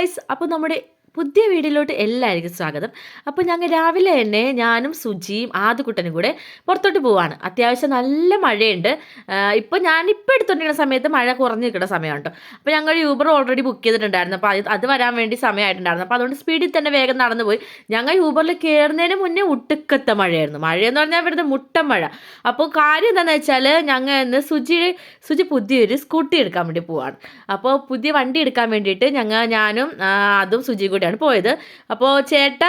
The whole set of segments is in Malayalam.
ഗായ്സ്, അപ്പോൾ നമ്മുടെ പുതിയ വീഡിയോയിലോട്ട് എല്ലാവർക്കും സ്വാഗതം. അപ്പോൾ ഞങ്ങൾ രാവിലെ തന്നെ ഞാനും സുജിയും ആദ്യക്കുട്ടനും കൂടെ പുറത്തോട്ട് പോവാണ്. അത്യാവശ്യം നല്ല മഴയുണ്ട്. ഞാനിപ്പോൾ എടുത്തുകൊണ്ടിരിക്കുന്ന സമയത്ത് മഴ കുറഞ്ഞ് നിൽക്കുന്ന സമയമാണ് കേട്ടോ. അപ്പോൾ ഞങ്ങൾ യൂബർ ഓൾറെഡി ബുക്ക് ചെയ്തിട്ടുണ്ടായിരുന്നു. അപ്പോൾ അത് വരാൻ വേണ്ടി സമയമായിട്ടുണ്ടായിരുന്നു. അപ്പോൾ അതുകൊണ്ട് സ്പീഡിൽ തന്നെ വേഗം നടന്നു പോയി. ഞങ്ങൾ യൂബറിൽ കയറുന്നതിന് മുന്നേ ഒട്ടുക്കത്തെ മഴയായിരുന്നു. മഴയെന്ന് പറഞ്ഞാൽ ഇവിടുത്തെ മുട്ടൻ മഴ. അപ്പോൾ കാര്യം എന്താണെന്ന് വെച്ചാൽ ഞങ്ങൾ ഇന്ന് സുജി പുതിയൊരു സ്കൂട്ടി എടുക്കാൻ വേണ്ടി പോവാണ്. അപ്പോൾ പുതിയ വണ്ടി എടുക്കാൻ വേണ്ടിയിട്ട് ഞാനും അതും സുജി കൂടിയാണ് പോയത്. അപ്പോൾ ചേട്ട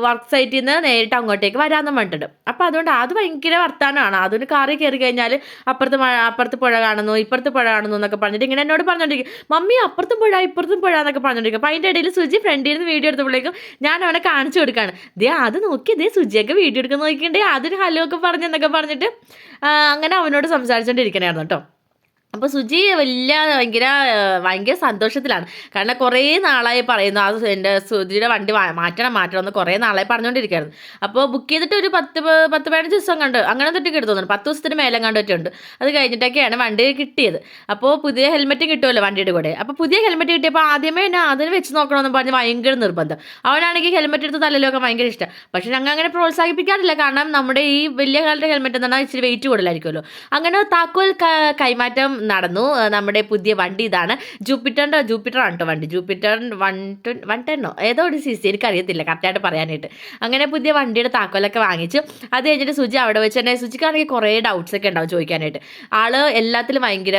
വർക്ക് സൈറ്റിൽ നിന്ന് നേരിട്ട് അങ്ങോട്ടേക്ക് വരാമെന്ന് പറഞ്ഞിട്ടുണ്ട്. അപ്പോൾ അതുകൊണ്ട് അത് ഭയങ്കര വർത്താനമാണ്. അതിന് കാറിൽ കയറി കഴിഞ്ഞാൽ അപ്പുറത്ത് പുഴ കാണുന്നു, ഇപ്പുറത്ത് പുഴ കാണുന്നു എന്നൊക്കെ പറഞ്ഞിട്ട് ഇങ്ങനെ എന്നോട് പറഞ്ഞുകൊണ്ടിരിക്കും, മമ്മി അപ്പുറത്തും പുഴ ഇപ്പുറത്തും പുഴ എന്നൊക്കെ പറഞ്ഞുകൊണ്ടിരിക്കും. അപ്പോൾ അതിൻ്റെ ഇടയിൽ സുജി ഫ്രണ്ടിൽ നിന്ന് വീഡിയോ എടുത്തപ്പോഴേക്കും ഞാൻ അവനെ കാണിച്ചു കൊടുക്കുകയാണ്. അത് നോക്കി സുജിയൊക്കെ വീഡിയോ എടുക്കാൻ നോക്കിയിട്ടുണ്ടെങ്കിൽ അതിന് ഹലോ ഒക്കെ പറഞ്ഞെന്നൊക്കെ പറഞ്ഞിട്ട് അങ്ങനെ അവനോട് സംസാരിച്ചുകൊണ്ടിരിക്കണമായിരുന്നു കേട്ടോ. അപ്പോൾ സുജി ഭയങ്കര സന്തോഷത്തിലാണ്. കാരണം കുറേ നാളായി പറയുന്നു എൻ്റെ സുജിയുടെ വണ്ടി മാറ്റണം എന്ന് കുറേ നാളായി പറഞ്ഞുകൊണ്ടിരിക്കുകയായിരുന്നു. അപ്പോൾ ബുക്ക് ചെയ്തിട്ട് ഒരു 10-15 ദിവസം കണ്ട് അങ്ങനെ തൊട്ട് കിട്ടുന്നുണ്ട്. 10 ദിവസത്തിന് മേലെ കണ്ടിട്ടുണ്ട്. അത് കഴിഞ്ഞിട്ടൊക്കെയാണ് വണ്ടി കിട്ടിയത്. അപ്പോൾ പുതിയ ഹെൽമെറ്റ് കിട്ടുമല്ലോ വണ്ടിയുടെ കൂടെ. അപ്പോൾ പുതിയ ഹെൽമെറ്റ് കിട്ടിയപ്പോൾ ആദ്യമേ അതിന് വെച്ച് നോക്കണമെന്ന് പറഞ്ഞ് ഭയങ്കര നിർബന്ധം. അവനാണെങ്കിൽ ഹെൽമെറ്റ് എടുത്ത് തലയിലൊക്കെ ഭയങ്കര ഇഷ്ടം. പക്ഷേ ഞങ്ങൾ അങ്ങനെ പ്രോത്സാഹിപ്പിക്കാറില്ല. കാരണം നമ്മുടെ ഈ വലിയ കാലത്തെ ഹെൽമെറ്റ് എന്ന് പറഞ്ഞാൽ ഇച്ചിരി വെയിറ്റ് കൂടുതലായിരിക്കുമല്ലോ. അങ്ങനെ താക്കോൽ കൈമാറ്റം നടന്നു. നമ്മുടെ പുതിയ വണ്ടി ഇതാണ്. ജൂപ്പിറ്റർ ആണ് കേട്ടോ വണ്ടി. ജൂപ്പിറ്റർ 110 ഏതോ ഒരു CC എനിക്കറിയത്തില്ല കറക്റ്റായിട്ട് പറയാനായിട്ട്. അങ്ങനെ പുതിയ വണ്ടിയുടെ താക്കോലൊക്കെ വാങ്ങിച്ചു. അത് കഴിഞ്ഞിട്ട് സുജി അവിടെ വെച്ച് തന്നെ സുജിക്കാണെങ്കിൽ കുറേ ഡൗട്ട്സ് ഒക്കെ ഉണ്ടാവും ചോദിക്കാനായിട്ട്. ആള് എല്ലാത്തിലും ഭയങ്കര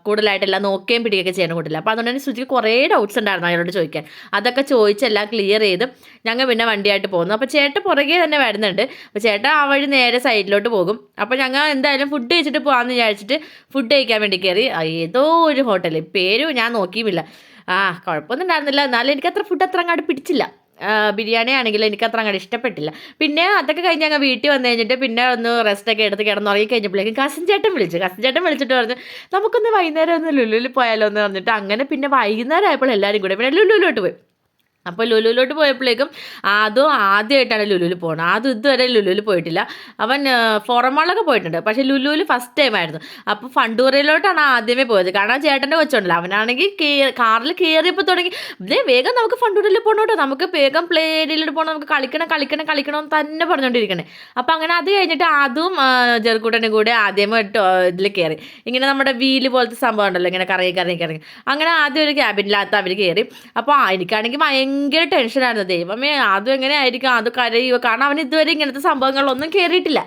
കൂടുതലായിട്ടെല്ലാം നോക്കുകയും പിടിക്കുകയൊക്കെ ചെയ്യണം കൂട്ടില്ല. അപ്പോൾ അതുകൊണ്ട് തന്നെ സുജിക്ക് കുറേ ഡൗട്ട്സ് ഉണ്ടായിരുന്നു അയാളോട് ചോദിക്കാൻ. അതൊക്കെ ചോദിച്ചെല്ലാം ക്ലിയർ ചെയ്ത് ഞങ്ങൾ പിന്നെ വണ്ടിയായിട്ട് പോകുന്നു. അപ്പോൾ ചേട്ടൻ പുറകെ തന്നെ വരുന്നുണ്ട്. അപ്പോൾ ചേട്ടൻ ആ വഴി നേരെ സൈഡിലോട്ട് പോകും. അപ്പോൾ ഞങ്ങൾ എന്തായാലും ഫുഡ് കഴിച്ചിട്ട് പോകാമെന്ന് വിചാരിച്ചിട്ട് ഫുഡ് കഴിക്കാൻ വേണ്ടി കയറി. ഏതോ ഒരു ഹോട്ടലിൽ പേരും ഞാൻ നോക്കിയുമില്ല. കുഴപ്പമൊന്നും ഉണ്ടായിരുന്നില്ല. എന്നാലും എനിക്കത്ര ഫുഡ് അത്ര അങ്ങോട്ട് പിടിച്ചില്ല. ബിരിയാണി ആണെങ്കിലും എനിക്കത്ര അങ്ങോട്ട് ഇഷ്ടപ്പെട്ടില്ല. പിന്നെ അതൊക്കെ കഴിഞ്ഞ് ഞങ്ങൾ വീട്ടിൽ വന്നു കഴിഞ്ഞിട്ട് പിന്നെ ഒന്ന് റെസ്റ്റൊക്കെ എടുത്ത് കിടന്നുറങ്ങി കഴിഞ്ഞപ്പോഴേക്കും കസിൻ ചേട്ടൻ വിളിച്ചിട്ട് പറഞ്ഞു നമുക്കൊന്ന് വൈകുന്നേരം ഒന്ന് ലുലുവിൽ പോയാലോ എന്ന് പറഞ്ഞിട്ട് അങ്ങനെ പിന്നെ വൈകുന്നേരം ആയപ്പോൾ എല്ലാവരും കൂടെ പിന്നെ ലുലുവിലോട്ട് പോയി. അപ്പോൾ ലുലുവിലോട്ട് പോയപ്പോഴേക്കും അതും ആദ്യമായിട്ടാണ് ലുലുവിൽ പോകുന്നത്. അതും ഇതുവരെ ലുലുവിൽ പോയിട്ടില്ല. അവൻ ഫോറമാളൊക്കെ പോയിട്ടുണ്ട്, പക്ഷേ ലുലുവിൽ ഫസ്റ്റ് ടൈം ആയിരുന്നു. അപ്പോൾ ഫണ്ടൂറയിലോട്ടാണ് ആദ്യമേ പോയത്. കാരണം ചേട്ടൻ്റെ കൊച്ചുണ്ടല്ലോ, അവനാണെങ്കിൽ കാറിൽ കയറിയപ്പോൾ തുടങ്ങി വേഗം നമുക്ക് ഫണ്ടൂരയിൽ പോകണം കേട്ടോ, നമുക്ക് വേഗം പ്ലേ ഏരിയയിലോട്ട് പോകണം, നമുക്ക് കളിക്കണം എന്ന് തന്നെ പറഞ്ഞുകൊണ്ടിരിക്കണേ. അപ്പോൾ അങ്ങനെ അത് കഴിഞ്ഞിട്ട് അതും ചെറുക്കൂട്ടനും കൂടെ ആദ്യമേ ഇതിൽ കയറി. ഇങ്ങനെ നമ്മുടെ വീല് പോലത്തെ സംഭവം ഉണ്ടല്ലോ, ഇങ്ങനെ കറങ്ങി അങ്ങനെ ആദ്യം ഒരു ക്യാബിനിനകത്ത് അവർ കയറി. അപ്പോൾ എനിക്കാണെങ്കിൽ ഭയങ്കര ടെൻഷനായിരുന്നു. ദൈവമേ അതും എങ്ങനെ ആയിരിക്കും, അത് കരയുമോ? കാരണം അവൻ ഇതുവരെ ഇങ്ങനത്തെ സംഭവങ്ങളിലൊന്നും കയറിയിട്ടില്ല.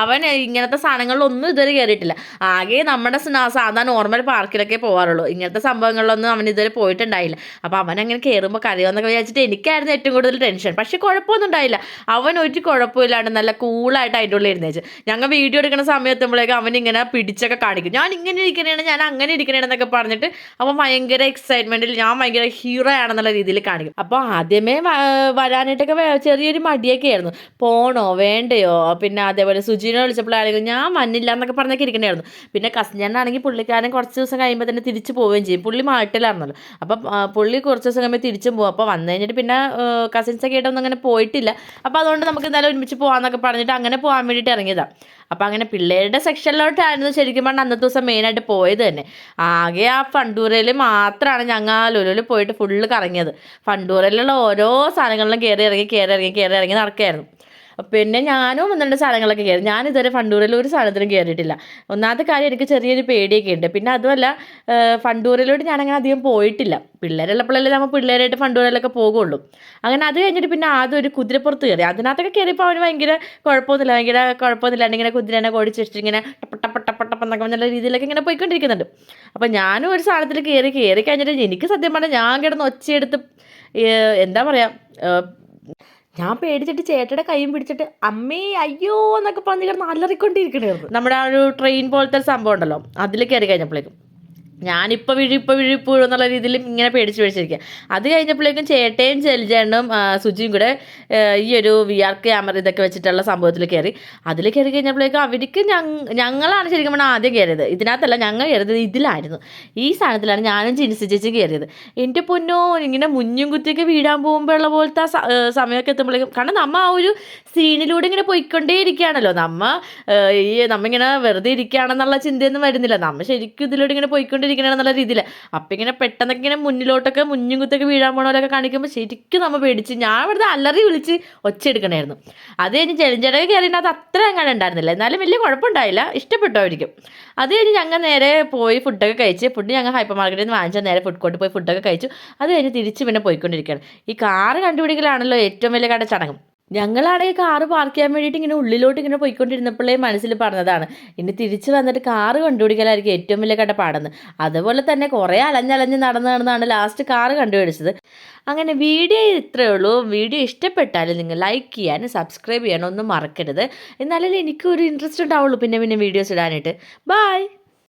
അവൻ ഇങ്ങനത്തെ സാധനങ്ങളിലൊന്നും ഇതുവരെ കയറിയിട്ടില്ല. ആകെ നമ്മുടെ സാധാരണ നോർമൽ പാർക്കിലൊക്കെ പോകാറുള്ളൂ. ഇങ്ങനത്തെ സംഭവങ്ങളിലൊന്നും അവൻ ഇതുവരെ പോയിട്ടുണ്ടായില്ല. അപ്പോൾ അവനങ്ങനെ കയറുമ്പോൾ കരയുമെന്നൊക്കെ വിചാരിച്ചിട്ട് എനിക്കായിരുന്നു ഏറ്റവും കൂടുതൽ ടെൻഷൻ. പക്ഷേ കുഴപ്പമൊന്നും ഉണ്ടായില്ല. അവൻ ഒരു കുഴപ്പമില്ലാണ്ട് നല്ല കൂളായിട്ട് അതിൻ്റെ ഉള്ളിൽ ഇരുന്നേച്ച്. ഞങ്ങൾ വീഡിയോ എടുക്കുന്ന സമയത്തുമ്പോഴേക്കും അവനിങ്ങനെ പിടിച്ചൊക്കെ കാണിക്കും, ഞാൻ ഇങ്ങനെ ഇരിക്കണേണ്, ഞാൻ അങ്ങനെ ഇരിക്കണേണെന്നൊക്കെ പറഞ്ഞിട്ട് അവൻ ഭയങ്കര എക്സൈറ്റ്മെൻറ്റിൽ ഞാൻ ഭയങ്കര ഹീറോ ആണെന്നുള്ള രീതിയിൽ കാണിക്കും. അപ്പോൾ ആദ്യമേ വരാനായിട്ടൊക്കെ ചെറിയൊരു മടിയൊക്കെ ആയിരുന്നു. പോണോ വേണ്ടയോ? പിന്നെ അതേപോലെ സുജിനെ വിളിച്ചപ്പോഴാണെങ്കിൽ ഞാൻ വന്നില്ല എന്നൊക്കെ പറഞ്ഞൊക്കെ ഇരിക്കണമായിരുന്നു. പിന്നെ കസിനാണെങ്കിൽ പുള്ളിക്കാരൻ കുറച്ച് ദിവസം കഴിയുമ്പോൾ തന്നെ തിരിച്ചു പോവുകയും ചെയ്യും. പുള്ളി മാട്ടിലായിരുന്നല്ലോ. അപ്പം പുള്ളി കുറച്ച് ദിവസം കഴിയുമ്പോൾ തിരിച്ചും പോകും. അപ്പോൾ വന്നു കഴിഞ്ഞിട്ട് പിന്നെ കസിൻസൊക്കെ ആയിട്ടൊന്നും അങ്ങനെ പോയിട്ടില്ല. അപ്പോൾ അതുകൊണ്ട് നമുക്ക് എന്തായാലും ഒരുമിച്ച് പോകാമെന്നൊക്കെ പറഞ്ഞിട്ട് അങ്ങനെ പോകാൻ വേണ്ടിയിട്ട് ഇറങ്ങിയതാണ്. അപ്പോൾ അങ്ങനെ പിള്ളേരുടെ സെക്ഷനിലോട്ടായിരുന്നു ശരിക്കും പറഞ്ഞാൽ അന്നത്തെ ദിവസം മെയിനായിട്ട് പോയത് തന്നെ. ആകെ ആ ഫണ്ടൂരയിൽ മാത്രമാണ് ഞങ്ങൾ ലുലുവിൽ പോയിട്ട് ഫുള്ള് കറങ്ങിയത്. ഫണ്ടൂരയിലുള്ള ഓരോ സാധനങ്ങളിലും കയറി ഇറങ്ങി നടക്കുകയായിരുന്നു. പിന്നെ ഞാനും 1-2 സാധനങ്ങളൊക്കെ കയറി. ഞാനിതുവരെ ഫണ്ടൂരയിൽ ഒരു സാധനത്തിനും കയറിയിട്ടില്ല. ഒന്നാമത്തെ കാര്യം എനിക്ക് ചെറിയൊരു പേടിയൊക്കെ ഉണ്ട്. പിന്നെ അതുമല്ല ഫണ്ടൂരയിലോട്ട് ഞാനങ്ങനെ അധികം പോയിട്ടില്ല. പിള്ളേരുള്ളപ്പോഴല്ലേ നമ്മൾ പിള്ളേരായിട്ട് ഫണ്ടൂരയിലൊക്കെ പോകുള്ളൂ. അങ്ങനെ അത് കഴിഞ്ഞിട്ട് പിന്നെ ആദ്യം ഒരു കുതിരപ്പുറത്ത് കയറി. അതിനകത്തൊക്കെ കയറിയപ്പോൾ അവന് ഭയങ്കര കുഴപ്പമൊന്നുമില്ല. ഇങ്ങനെ കുതിരനെ ഓടിച്ച് വെച്ചിട്ട് ഇങ്ങനെ ടപ്പട്ടപ്പന്നൊക്കെ നല്ല രീതിയിലൊക്കെ ഇങ്ങനെ പോയിക്കൊണ്ടിരിക്കുന്നുണ്ട്. അപ്പോൾ ഞാനും ഒരു സാധനത്തിൽ കയറി കഴിഞ്ഞിട്ട് എനിക്ക് സത്യം പറഞ്ഞാൽ ഞാൻ കിടന്ന് ഒച്ചയെടുത്ത് എന്താ പറയുക, ഞാൻ പേടിച്ചിട്ട് ചേട്ടയുടെ കൈയും പിടിച്ചിട്ട് അമ്മേ അയ്യോ എന്നൊക്കെ പറഞ്ഞ് കിടന്ന് അലറിക്കൊണ്ടിരിക്കണമായിരുന്നു. നമ്മുടെ ആ ഒരു ട്രെയിൻ പോലത്തെ സംഭവം ഉണ്ടല്ലോ, അതിൽ കയറി കഴിഞ്ഞപ്പോഴേക്കും ഞാനിപ്പോൾ വീഴിപ്പോഴും എന്നുള്ള രീതിയിൽ ഇങ്ങനെ പേടിച്ചിരിക്കുക. അത് കഴിഞ്ഞപ്പോഴേക്കും ചേട്ടയും ജലജേണ്ണും സുജിയും കൂടെ ഈ ഒരു VR ക്യാമറ ഇതൊക്കെ വെച്ചിട്ടുള്ള സംഭവത്തിൽ കയറി. അതിൽ കയറി കഴിഞ്ഞപ്പോഴേക്കും അവർക്ക് ഞങ്ങളാണ് ശരിക്കും പറഞ്ഞാൽ ആദ്യം കയറിയത്. ഇതിനകത്തല്ല, ഞങ്ങൾ കയറിയത് ഇതിലായിരുന്നു. ഈ സാധനത്തിലാണ് ഞാനും ജിൻസി ചേച്ചി കയറിയത്. എൻ്റെ പൊന്നോ, ഇങ്ങനെ മുഞ്ഞും കുത്തിയൊക്കെ വീഴാൻ പോകുമ്പോഴുള്ള പോലത്തെ സമയമൊക്കെ എത്തുമ്പോഴേക്കും, കാരണം നമ്മൾ ആ ഒരു സീനിലൂടെ ഇങ്ങനെ പോയിക്കൊണ്ടേ ഇരിക്കുകയാണല്ലോ. നമ്മ ഇങ്ങനെ വെറുതെ ഇരിക്കുകയാണെന്നുള്ള ചിന്തയൊന്നും വരുന്നില്ല. നമ്മൾ ശരിക്കും ഇതിലൂടെ ഇങ്ങനെ പോയിക്കൊണ്ടേ പോയിക്കൊണ്ടിരിക്കണമെന്നുള്ള രീതിയിൽ. അപ്പം ഇങ്ങനെ പെട്ടെന്നൊക്കെ ഇങ്ങനെ മുന്നിലോട്ടൊക്കെ മുഞ്ഞും കുത്തൊക്കെ വീഴാൻ പോണവരൊക്കെ കാണിക്കുമ്പോൾ ശരിക്കും നമ്മൾ പേടിച്ച് ഞാൻ ഇവിടുത്തെ അലറി വിളിച്ച് ഒച്ച എടുക്കണമായിരുന്നു. അത് കഴിഞ്ഞ് ചെളിഞ്ചടയൊക്കെ കയറിയിട്ട് അത് അത്ര അങ്ങനെ ഉണ്ടായിരുന്നില്ല, എന്നാലും വലിയ കുഴപ്പമുണ്ടായില്ല, ഇഷ്ടപ്പെട്ടായിരിക്കും. അത് കഴിഞ്ഞ് ഞങ്ങൾ നേരെ പോയി ഫുഡൊക്കെ കഴിച്ച്, ഫുഡ് ഞങ്ങൾ ഹൈപ്പർ മാർക്കറ്റിൽ നിന്ന് വാങ്ങിച്ചാൽ നേരെ ഫുഡ് കോർട്ട് പോയി ഫുഡൊക്കെ കഴിച്ചു. അത് കഴിഞ്ഞ് തിരിച്ച് പിന്നെ പോയിക്കൊണ്ടിരിക്കുകയാണ്. ഈ കാറ് കണ്ടുപിടിക്കലാണല്ലോ ഏറ്റവും വലിയ ചടങ്ങ്. ഞങ്ങളാണെങ്കിൽ കാറ് പാർക്ക് ചെയ്യാൻ വേണ്ടിയിട്ട് ഇങ്ങനെ ഉള്ളിലോട്ട് ഇങ്ങനെ പോയിക്കൊണ്ടിരുന്നപ്പോഴേ മനസ്സിൽ പറഞ്ഞതാണ്, ഇനി തിരിച്ച് വന്നിട്ട് കാറ് കണ്ടുപിടിക്കലായിരിക്കും ഏറ്റവും വലിയ പാടെന്ന്. അതുപോലെ തന്നെ കുറേ അലഞ്ഞലഞ്ഞ് നടന്നാണ് ലാസ്റ്റ് കാറ് കണ്ടുപിടിച്ചത്. അങ്ങനെ വീഡിയോ ഇത്രയേ ഉള്ളൂ. വീഡിയോ ഇഷ്ടപ്പെട്ടാൽ നിങ്ങൾ ലൈക്ക് ചെയ്യാനും സബ്സ്ക്രൈബ് ചെയ്യാനും ഒന്നും മറക്കരുത്. എന്നാലേ എനിക്കൊരു ഇൻട്രസ്റ്റ് ഉണ്ടാവുള്ളൂ പിന്നെ വീഡിയോസ് ഇടാനായിട്ട്. ബൈ.